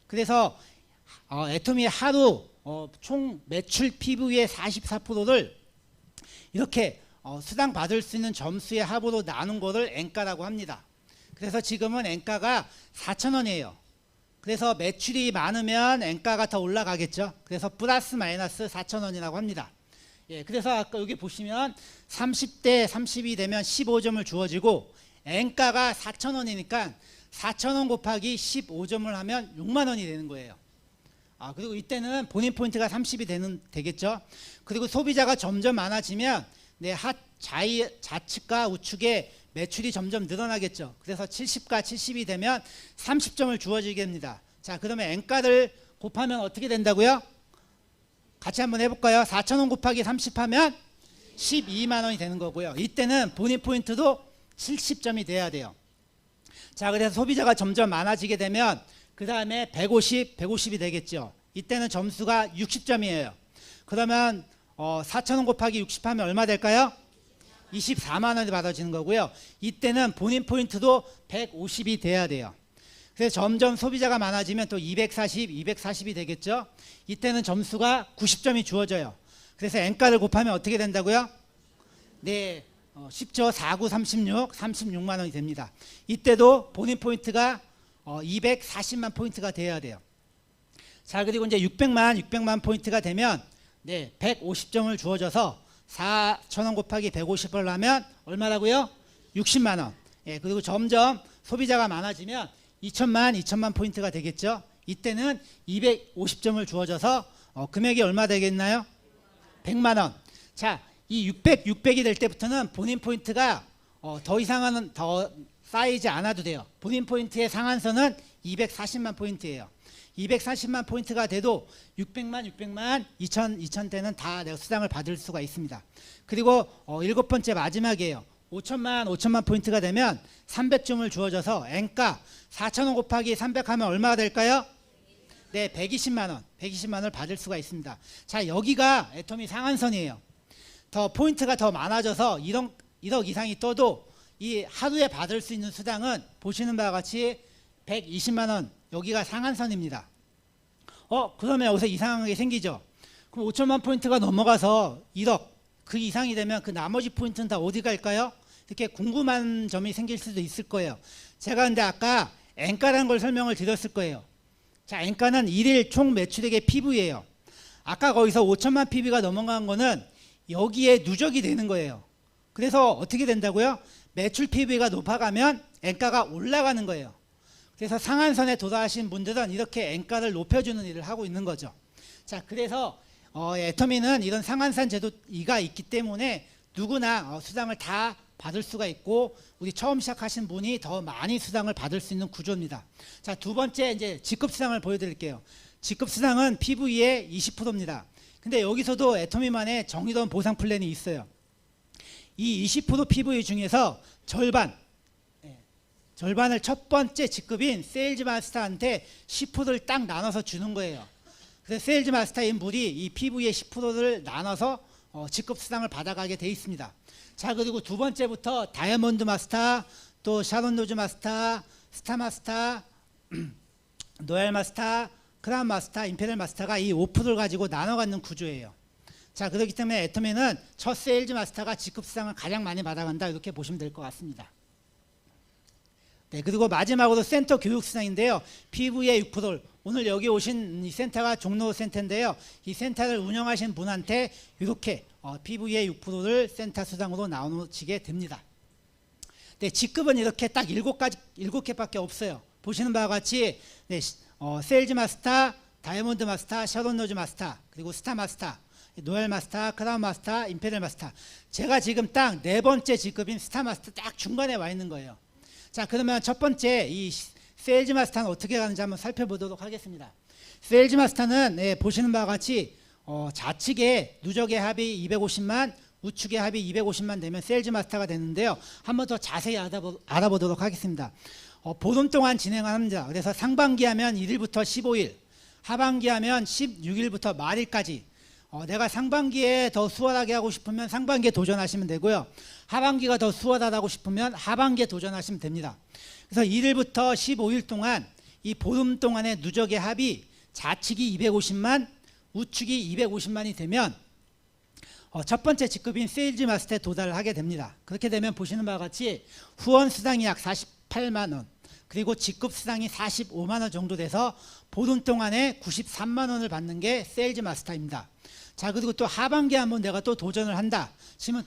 그래서 애터미의 하루 총 매출 PV의 44%를 이렇게 수당 받을 수 있는 점수의 합으로 나눈 거를 엔가라고 합니다. 그래서 지금은 엔가가 4,000원이에요. 그래서 매출이 많으면 엔가가 더 올라가겠죠. 그래서 플러스 마이너스 4,000원이라고 합니다. 예, 그래서 아까 여기 보시면 30대 30이 되면 15점을 주어지고 N가가 4,000원이니까 4,000원 곱하기 15점을 하면 6만 원이 되는 거예요. 그리고 이때는 본인 포인트가 30이 되겠죠. 그리고 소비자가 점점 많아지면 내 좌측과 우측에 매출이 점점 늘어나겠죠. 그래서 70과 70이 되면 30점을 주어지게 됩니다. 자, 그러면 N가를 곱하면 어떻게 된다고요? 같이 한번 해볼까요? 4,000원 곱하기 30 하면 12만 원이 되는 거고요. 이때는 본인 포인트도 70점이 돼야 돼요. 자, 그래서 소비자가 점점 많아지게 되면 그 다음에 150, 150이 되겠죠. 이때는 점수가 60점이에요. 그러면 4,000원 곱하기 60 하면 얼마 될까요? 24만 원이 받아지는 거고요. 이때는 본인 포인트도 150이 돼야 돼요. 그래서 점점 소비자가 많아지면 또 240, 240이 되겠죠. 이때는 점수가 90점이 주어져요. 그래서 N가를 곱하면 어떻게 된다고요? 네, 쉽죠. 4, 9, 36, 36만 원이 됩니다. 이때도 본인 포인트가 240만 포인트가 돼야 돼요. 자, 그리고 이제 600만 포인트가 되면 네, 150점을 주어져서 4,000원 곱하기 150을 하면 얼마라고요? 60만 원. 예, 그리고 점점 소비자가 많아지면 2천만 포인트가 되겠죠. 이때는 250점을 주어져서 금액이 얼마 되겠나요? 100만 원. 자, 이 600이 될 때부터는 본인 포인트가 더 이상은 더 쌓이지 않아도 돼요. 본인 포인트의 상한선은 240만 포인트예요. 240만 포인트가 돼도 600만, 2000대는 다 내가 수당을 받을 수가 있습니다. 그리고 7번째 마지막이에요. 5천만 포인트가 되면 300점을 주어져서 N가 4,000원 곱하기 300 하면 얼마가 될까요? 네, 120만 원을 받을 수가 있습니다. 자, 여기가 애터미 상한선이에요. 더 포인트가 더 많아져서 1억 이상이 떠도 이 하루에 받을 수 있는 수당은 보시는 바와 같이 120만 원, 여기가 상한선입니다. 그러면 여기서 이상한 게 생기죠. 그럼 5천만 포인트가 넘어가서 1억 그 이상이 되면 그 나머지 포인트는 다 어디 갈까요? 이렇게 궁금한 점이 생길 수도 있을 거예요. 제가 근데 아까 N가라는 걸 설명을 드렸을 거예요. 자, N가는 1일 총 매출액의 PV예요. 아까 거기서 5천만 PV가 넘어간 거는 여기에 누적이 되는 거예요. 그래서 어떻게 된다고요? 매출 PV가 높아가면 N가가 올라가는 거예요. 그래서 상한선에 도달하신 분들은 이렇게 N가를 높여주는 일을 하고 있는 거죠. 자, 그래서 애터미는 이런 상한선 제도가 있기 때문에 누구나 수당을 다 받을 수가 있고 우리 처음 시작하신 분이 더 많이 수당을 받을 수 있는 구조입니다. 자, 두 번째 이제 직급 수당을 보여드릴게요. 직급 수당은 PV의 20%입니다. 근데 여기서도 애터미만의 정의로운 보상 플랜이 있어요. 이 20% PV 중에서 절반을 첫 번째 직급인 세일즈 마스터한테 10%를 딱 나눠서 주는 거예요. 그래서 세일즈 마스터인 분이 이 PV의 10%를 나눠서 직급 수당을 받아가게 돼 있습니다. 자, 그리고 두 번째부터 다이아몬드 마스터, 또 샤론 로즈 마스터, 스타 마스터, 노엘 마스터, 크라운 마스터, 임페리얼 마스터가 이 5%를 가지고 나눠 갖는 구조예요. 자, 그렇기 때문에 애터미는 첫 세일즈 마스터가 직급 수당을 가장 많이 받아간다, 이렇게 보시면 될 것 같습니다. 네, 그리고 마지막으로 센터 교육 수당인데요. PV의 6%를 오늘 여기 오신 이 센터가 종로 센터인데요. 이 센터를 운영하신 분한테 이렇게 PV의 6%를 센터 수당으로 나누시게 됩니다. 네, 직급은 이렇게 딱 7개밖에 없어요. 보시는 바와 같이 네, 세일즈 마스터, 다이아몬드 마스터, 샤론 로즈 마스터, 그리고 스타 마스터, 노엘 마스터, 크라운 마스터, 임페리얼 마스터. 제가 지금 딱 네 번째 직급인 스타 마스터 딱 중간에 와 있는 거예요. 자, 그러면 첫 번째 이 세일즈 마스터는 어떻게 가는지 한번 살펴보도록 하겠습니다. 세일즈 마스터는 보시는 바와 같이 좌측에 누적의 합이 250만, 우측의 합이 250만 되면 세일즈 마스터가 되는데요. 한번 더 자세히 알아보도록 하겠습니다. 보름 동안 진행을 합니다. 그래서 상반기 하면 1일부터 15일, 하반기 하면 16일부터 말일까지. 내가 상반기에 더 수월하게 하고 싶으면 상반기에 도전하시면 되고요. 하반기가 더 수월하다고 싶으면 하반기에 도전하시면 됩니다. 그래서 1일부터 15일 동안 이 보름 동안의 누적의 합이 좌측이 250만, 우측이 250만이 되면 첫 번째 직급인 세일즈 마스터에 도달을 하게 됩니다. 그렇게 되면 보시는 바와 같이 후원 수당이 약 48만 원, 그리고 직급 수당이 45만 원 정도 돼서 보름 동안에 93만 원을 받는 게 세일즈 마스터입니다. 자, 그리고 또 하반기에 한번 내가 또 도전을 한다 치면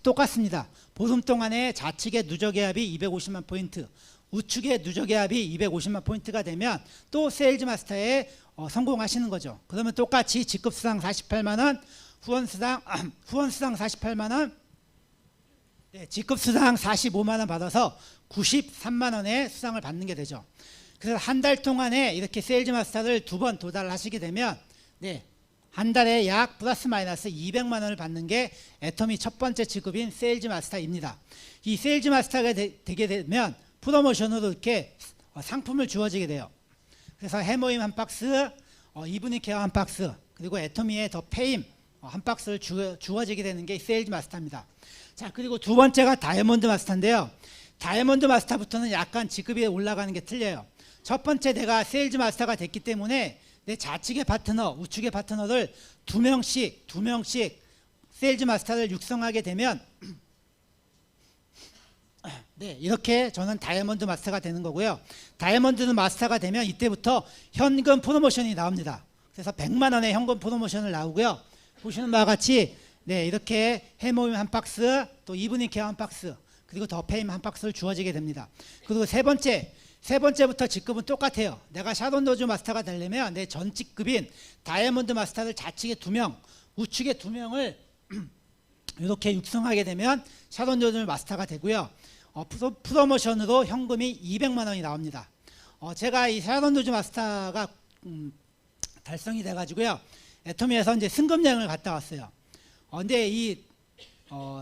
똑같습니다. 보름 동안에 좌측의 누적계약이 250만 포인트, 우측의 누적계약이 250만 포인트가 되면 또 세일즈 마스터에 성공하시는 거죠. 그러면 똑같이 직급수당 48만 원, 후원수당 48만 원, 네, 직급수당 45만 원 받아서 93만 원의 수당을 받는 게 되죠. 그래서 한 달 동안에 이렇게 세일즈 마스터를 2번 도달을 하시게 되면 네, 한 달에 약 플러스 마이너스 200만 원을 받는 게 애터미 첫 번째 직급인 세일즈 마스터입니다. 이 세일즈 마스터가 되게 되면 프로모션으로 이렇게 상품을 주어지게 돼요. 그래서 해모임 한 박스, 이브닝 케어 한 박스, 그리고 애터미의 더 페임 한 박스를 주어지게 되는 게 세일즈 마스터입니다. 자, 그리고 두 번째가 다이아몬드 마스터인데요. 다이아몬드 마스터부터는 약간 직급이 올라가는 게 틀려요. 첫 번째 내가 세일즈 마스터가 됐기 때문에 내 좌측의 파트너, 우측의 파트너를 두 명씩 세일즈 마스터를 육성하게 되면 네, 이렇게 저는 다이아몬드 마스터가 되는 거고요. 다이아몬드 마스터가 되면 이때부터 현금 프로모션이 나옵니다. 그래서 100만 원의 현금 프로모션을 나오고요. 보시는 바와 같이 네, 이렇게 해모임 한 박스, 또 이브닝 케어 한 박스, 그리고 더 페임 한 박스를 주어지게 됩니다. 그리고 세 번째부터 직급은 똑같아요. 내가 샤돈 노즈 마스터가 되려면 내 전 직급인 다이아몬드 마스터를 좌측에 2명, 우측에 2명을 이렇게 육성하게 되면 샤돈 노즈 마스터가 되고요. 프로모션으로 현금이 200만 원이 나옵니다. 제가 이 샤돈 노즈 마스터가 달성이 돼가지고요. 애터미에서 이제 승급 여행을 갔다 왔어요. 근데 이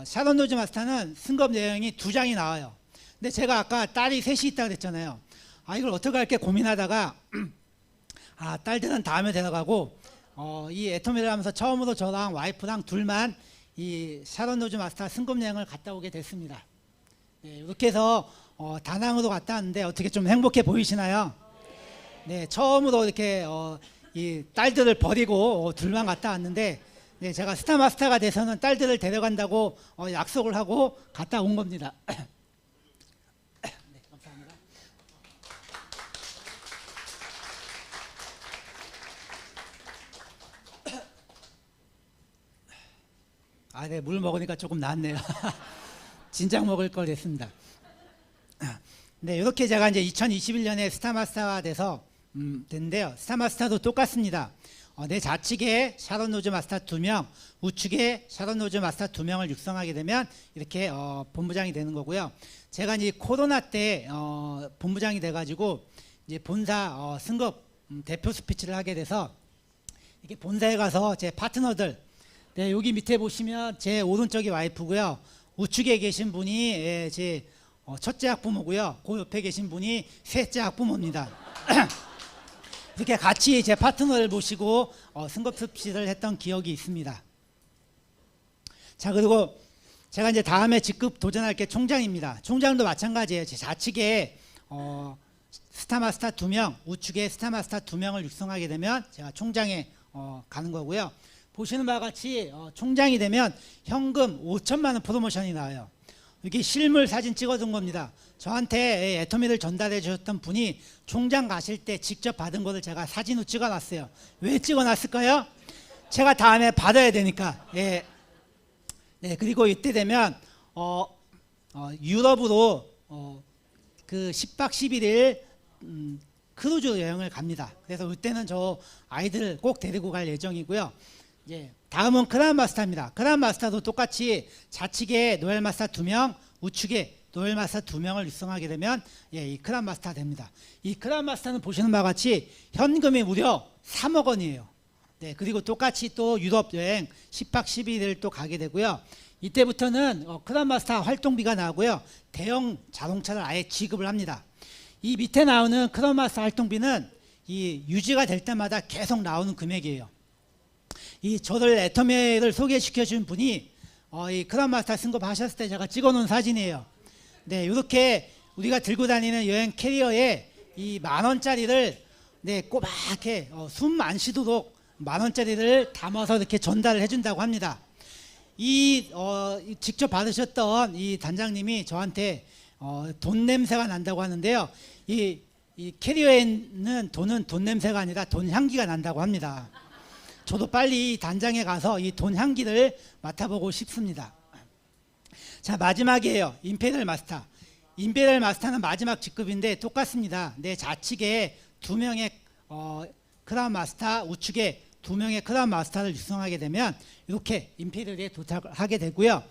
샤돈 노즈 마스터는 승급 여행이 2장이 나와요. 근데 제가 아까 딸이 셋이 있다고 그랬잖아요. 이걸 어떻게 할게 고민하다가 딸들은 다음에 데려가고 이 애터미를 하면서 처음으로 저랑 와이프랑 둘만 이 샤론 노즈 마스터 승급 여행을 갔다 오게 됐습니다. 네, 이렇게 해서 다낭으로 갔다 왔는데 어떻게 좀 행복해 보이시나요? 네, 처음으로 이렇게 이 딸들을 버리고 둘만 갔다 왔는데 네, 제가 스타 마스터가 돼서는 딸들을 데려간다고 약속을 하고 갔다 온 겁니다. 네, 감사합니다. 네, 물 먹으니까 조금 낫네요. 진작 먹을 걸 했습니다. 네, 이렇게 제가 이제 2021년에 스타마스터가 돼서 됐는데요. 스타마스터도 똑같습니다. 내 좌측에 샤론 노즈 마스터 2명, 우측에 샤론 노즈 마스터 2명을 육성하게 되면 이렇게 본부장이 되는 거고요. 제가 이제 코로나 때 본부장이 돼가지고 이제 본사 승급 대표 스피치를 하게 돼서 이렇게 본사에 가서 제 파트너들, 네, 여기 밑에 보시면 제 오른쪽이 와이프고요. 우측에 계신 분이 제 첫째 학부모고요. 그 옆에 계신 분이 셋째 학부모입니다. 이렇게 같이 제 파트너를 모시고 승급 스피치를 했던 기억이 있습니다. 자, 그리고 제가 이제 다음에 직급 도전할 게 총장입니다. 총장도 마찬가지예요. 제 좌측에 스타마스터 2명, 우측에 스타마스터 2명을 육성하게 되면 제가 총장에 가는 거고요. 보시는 바와 같이 총장이 되면 현금 5천만 원 프로모션이 나와요. 이게 실물 사진 찍어둔 겁니다. 저한테 애터미를 전달해 주셨던 분이 총장 가실 때 직접 받은 거를 제가 사진으로 찍어놨어요. 왜 찍어놨을까요? 제가 다음에 받아야 되니까. 예. 네, 그리고 이때 되면 유럽으로 그 10박 11일 크루즈 여행을 갑니다. 그래서 이때는 저 아이들을 꼭 데리고 갈 예정이고요. 예, 다음은 크라운 마스터입니다. 크라운 마스터도 똑같이 좌측에 노엘 마스터 2명, 우측에 노엘 마스터 2명을 육성하게 되면 이 크라운 마스터 됩니다. 이 크라운 마스터는 보시는 바와 같이 현금이 무려 3억 원이에요. 네, 그리고 똑같이 또 유럽 여행 10박 11일을 또 가게 되고요. 이때부터는 크라운 마스터 활동비가 나오고요. 대형 자동차를 아예 지급을 합니다. 이 밑에 나오는 크라운 마스터 활동비는 이 유지가 될 때마다 계속 나오는 금액이에요. 이 저를 애터미를 소개시켜 준 분이 이 크라운 마스터 승급 하셨을 때 제가 찍어 놓은 사진이에요. 네, 이렇게 우리가 들고 다니는 여행 캐리어에 이 10,000원짜리를 네, 꼬박하게 숨 안 쉬도록 10,000원짜리를 담아서 이렇게 전달을 해준다고 합니다. 직접 받으셨던 이 단장님이 저한테 돈 냄새가 난다고 하는데요. 이 캐리어에는 돈 냄새가 아니라 돈 향기가 난다고 합니다. 저도 빨리 이 단장에 가서 이 돈 향기를 맡아보고 싶습니다. 자, 마지막이에요. 임페리얼 마스터. 임페리얼 마스터는 마지막 직급인데 똑같습니다. 내 좌측에 2명의 크라운 마스터, 우측에 2명의 크라운 마스터를 육성하게 되면 이렇게 임페리얼에 도착하게 되고요.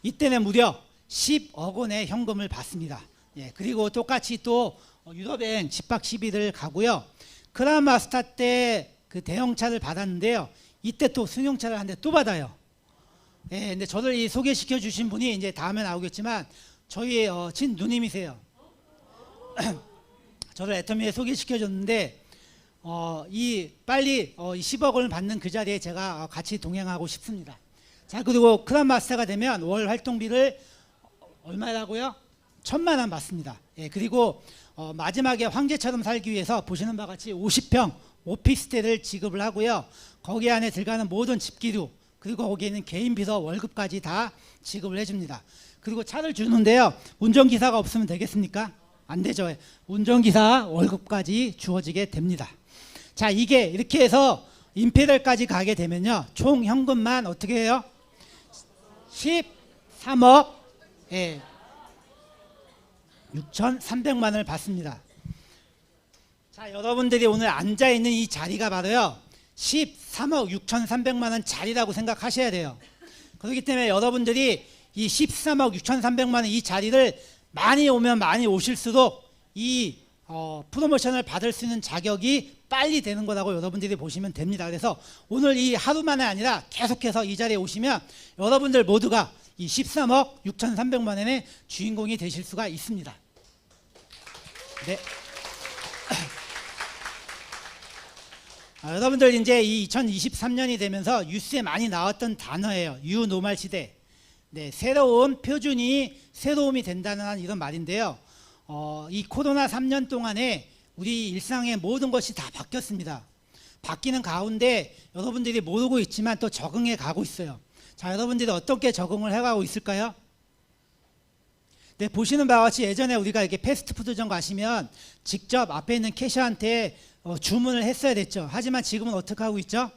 이때는 무려 10억 원의 현금을 받습니다. 예, 그리고 똑같이 또 유럽여행 10박 10일을 가고요. 크라운 마스터 때 그 대형차를 받았는데요. 이때 또 승용차를 한 대 또 받아요. 예, 근데 저를 이 소개시켜 주신 분이 이제 다음에 나오겠지만 저희 친누님이세요. 저를 애터미에 소개시켜 줬는데 이 빨리 10억 원을 받는 그 자리에 제가 같이 동행하고 싶습니다. 자, 그리고 크라운 마스터가 되면 월 활동비를 얼마라고요? 1,000만 원 받습니다. 예, 그리고 마지막에 황제처럼 살기 위해서 보시는 바와 같이 50평 오피스텔을 지급을 하고요. 거기 안에 들어가는 모든 집기류, 그리고 거기에 있는 개인 비서 월급까지 다 지급을 해줍니다. 그리고 차를 주는데요. 운전기사가 없으면 되겠습니까? 안 되죠. 운전기사 월급까지 주어지게 됩니다. 자, 이게 이렇게 해서 임페리얼까지 가게 되면요. 총 현금만 어떻게 해요? 13억 6,300만 원을 받습니다. 자, 여러분들이 오늘 앉아있는 이 자리가 바로요 13억 6,300만 원 자리라고 생각하셔야 돼요. 그렇기 때문에 여러분들이 이 13억 6,300만 원 이 자리를 많이 오면 많이 오실수록 이 프로모션을 받을 수 있는 자격이 빨리 되는 거라고 여러분들이 보시면 됩니다. 그래서 오늘 이 하루만이 아니라 계속해서 이 자리에 오시면 여러분들 모두가 이 13억 6,300만 원의 주인공이 되실 수가 있습니다. 네. 여러분들 이제 이 2023년이 되면서 뉴스에 많이 나왔던 단어예요. 뉴노멀 시대. 네, 새로운 표준이 새로움이 된다는 이런 말인데요. 이 코로나 3년 동안에 우리 일상의 모든 것이 다 바뀌었습니다. 바뀌는 가운데 여러분들이 모르고 있지만 또 적응해 가고 있어요. 자, 여러분들이 어떻게 적응을 해가고 있을까요? 네, 보시는 바와 같이 예전에 우리가 이렇게 패스트푸드점 가시면 직접 앞에 있는 캐셔한테 주문을 했어야 됐죠. 하지만 지금은 어떻게 하고 있죠?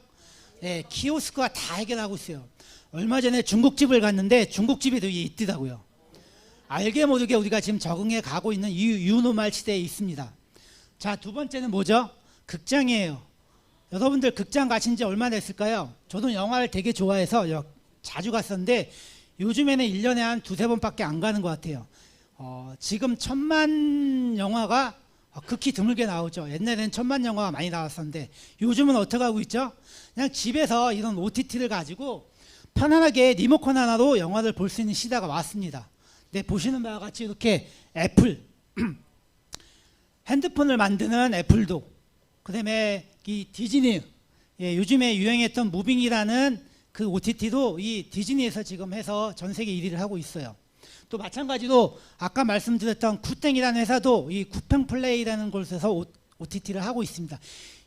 네, 키오스크가 다 해결하고 있어요. 얼마 전에 중국집을 갔는데 중국집이 되게 있더라고요. 알게 모르게 우리가 지금 적응해 가고 있는 유노말 시대에 있습니다. 자, 두 번째는 뭐죠? 극장이에요. 여러분들 극장 가신 지 얼마나 됐을까요? 저도 영화를 되게 좋아해서 자주 갔었는데 요즘에는 1년에 한 2-3번밖에 안 가는 것 같아요. 지금 1000만 영화가 극히 드물게 나오죠. 옛날에는 1000만 영화가 많이 나왔었는데 요즘은 어떻게 하고 있죠? 그냥 집에서 이런 OTT를 가지고 편안하게 리모컨 하나로 영화를 볼 수 있는 시대가 왔습니다. 네, 보시는 바와 같이 이렇게 애플 핸드폰을 만드는 애플도, 그 다음에 이 디즈니, 요즘에 유행했던 무빙이라는 그 OTT도 이 디즈니에서 지금 해서 전 세계 1위를 하고 있어요. 또 마찬가지로 아까 말씀드렸던 쿠땡이라는 회사도 이 쿠팡플레이라는 곳에서 OTT를 하고 있습니다.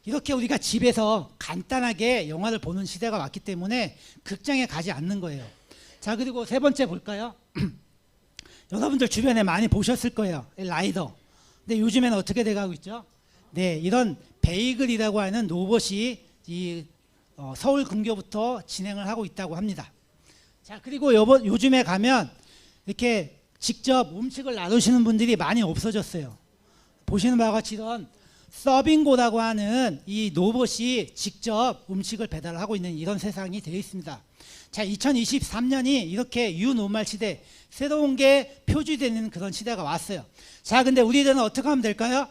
이렇게 우리가 집에서 간단하게 영화를 보는 시대가 왔기 때문에 극장에 가지 않는 거예요. 자, 그리고 세 번째 볼까요? 여러분들 주변에 많이 보셨을 거예요. 라이더. 근데 요즘에는 어떻게 돼가고 있죠? 네, 이런 베이글이라고 하는 로봇이 이 서울 근교부터 진행을 하고 있다고 합니다. 자, 그리고 요즘에 가면 이렇게 직접 음식을 나누시는 분들이 많이 없어졌어요. 보시는 바와 같이 이런 서빙고라고 하는 이 로봇이 직접 음식을 배달하고 있는 이런 세상이 되어 있습니다. 자, 2023년이 이렇게 유노멀 시대, 새로운 게 표준되는 그런 시대가 왔어요. 자, 근데 우리들은 어떻게 하면 될까요?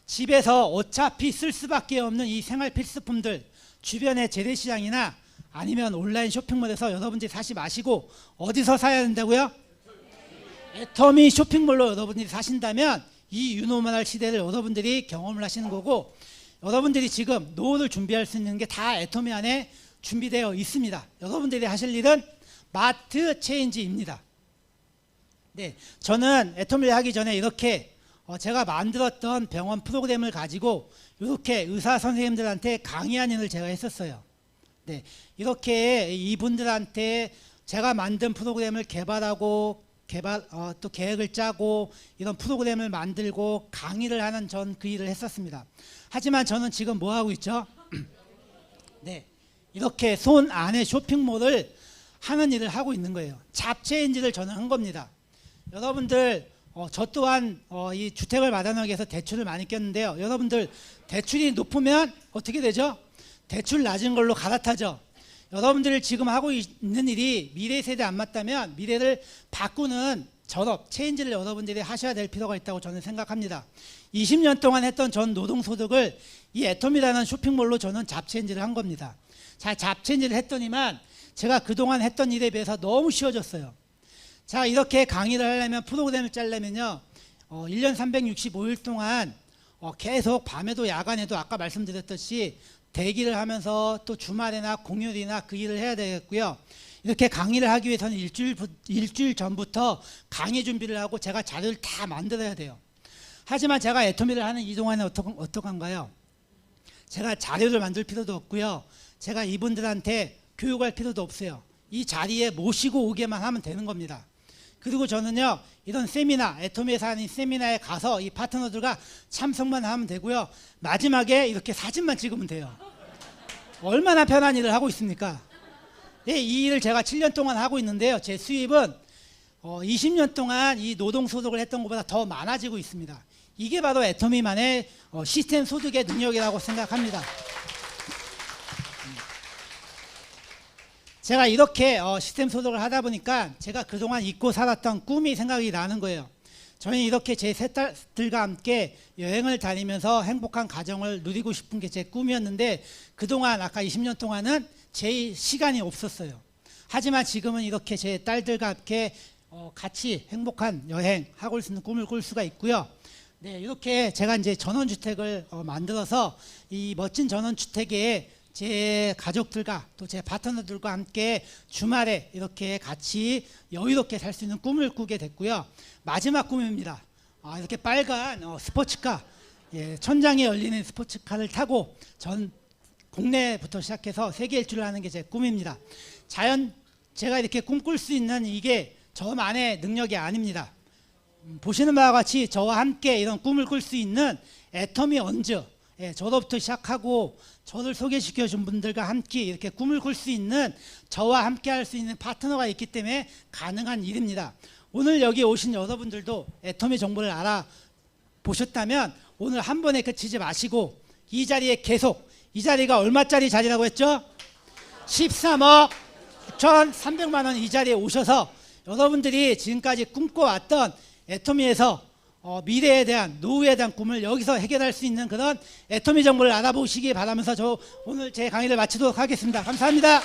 집에서 어차피 쓸 수밖에 없는 이 생활 필수품들, 주변의 재래시장이나 아니면 온라인 쇼핑몰에서 여러분들이 사지 마시고 어디서 사야 된다고요? 애터미 쇼핑몰로 여러분들이 사신다면 이 유노멀 시대를 여러분들이 경험을 하시는 거고, 여러분들이 지금 노후를 준비할 수 있는 게 다 애터미 안에 준비되어 있습니다. 여러분들이 하실 일은 마트 체인지입니다. 네, 저는 애터미를 하기 전에 이렇게 제가 만들었던 병원 프로그램을 가지고 이렇게 의사 선생님들한테 강의하는 일을 제가 했었어요. 네, 이렇게 이분들한테 제가 만든 프로그램을 개발하고 개발 또 계획을 짜고 이런 프로그램을 만들고 강의를 하는 전 그 일을 했었습니다. 하지만 저는 지금 뭐 하고 있죠? 네, 이렇게 손 안에 쇼핑몰을 하는 일을 하고 있는 거예요. 잡체인지를 저는 한 겁니다. 여러분들 저 또한 이 주택을 마련하기 위해서 대출을 많이 꼈는데요. 여러분들 대출이 높으면 어떻게 되죠? 대출 낮은 걸로 갈아타죠. 여러분들이 지금 하고 있는 일이 미래 세대에 안 맞다면 미래를 바꾸는 전업, 체인지를 여러분들이 하셔야 될 필요가 있다고 저는 생각합니다. 20년 동안 했던 전 노동소득을 이 애톰이라는 쇼핑몰로 저는 잡체인지를 한 겁니다. 자, 잡체인지를 했더니만 제가 그동안 했던 일에 비해서 너무 쉬워졌어요. 자, 이렇게 강의를 하려면 프로그램을 짜려면요 1년 365일 동안 계속 밤에도 야간에도 아까 말씀드렸듯이 대기를 하면서 또 주말이나 공휴일이나 그 일을 해야 되겠고요. 이렇게 강의를 하기 위해서는 일주일 전부터 강의 준비를 하고 제가 자료를 다 만들어야 돼요. 하지만 제가 애토미를 하는 이 동안에 어떡한가요? 제가 자료를 만들 필요도 없고요. 제가 이분들한테 교육할 필요도 없어요. 이 자리에 모시고 오게만 하면 되는 겁니다. 그리고 저는요 이런 세미나, 애토미에서 하는 세미나에 가서 이 파트너들과 참석만 하면 되고요. 마지막에 이렇게 사진만 찍으면 돼요. 얼마나 편한 일을 하고 있습니까? 네, 이 일을 제가 7년 동안 하고 있는데요. 제 수입은 20년 동안 이 노동소득을 했던 것보다 더 많아지고 있습니다. 이게 바로 애토미만의 시스템 소득의 능력이라고 생각합니다. 제가 이렇게 시스템 소득을 하다 보니까 제가 그동안 잊고 살았던 꿈이 생각이 나는 거예요. 저는 이렇게 제 세 딸들과 함께 여행을 다니면서 행복한 가정을 누리고 싶은 게 제 꿈이었는데 그동안 아까 20년 동안은 제 시간이 없었어요. 하지만 지금은 이렇게 제 딸들과 함께 같이 행복한 여행하고 있는 꿈을 꿀 수가 있고요. 네, 이렇게 제가 이제 전원주택을 만들어서 이 멋진 전원주택에 제 가족들과 또 제 파트너들과 함께 주말에 이렇게 같이 여유롭게 살 수 있는 꿈을 꾸게 됐고요. 마지막 꿈입니다. 이렇게 빨간 스포츠카, 천장에 열리는 스포츠카를 타고 전 국내부터 시작해서 세계 일주를 하는 게 제 꿈입니다. 제가 이렇게 꿈꿀 수 있는 이게 저만의 능력이 아닙니다. 보시는 바와 같이 저와 함께 이런 꿈을 꿀 수 있는 애터미 언즈, 저로부터 시작하고 저를 소개시켜 준 분들과 함께 이렇게 꿈을 꿀 수 있는 저와 함께 할 수 있는 파트너가 있기 때문에 가능한 일입니다. 오늘 여기 오신 여러분들도 애터미 정보를 알아보셨다면 오늘 한 번에 그치지 마시고 이 자리에 계속, 이 자리가 얼마짜리 자리라고 했죠? 13억 1,300만 원 이 자리에 오셔서 여러분들이 지금까지 꿈꿔왔던 애터미에서 미래에 대한, 노후에 대한 꿈을 여기서 해결할 수 있는 그런 애터미 정보를 알아보시기 바라면서 저 오늘 제 강의를 마치도록 하겠습니다. 감사합니다.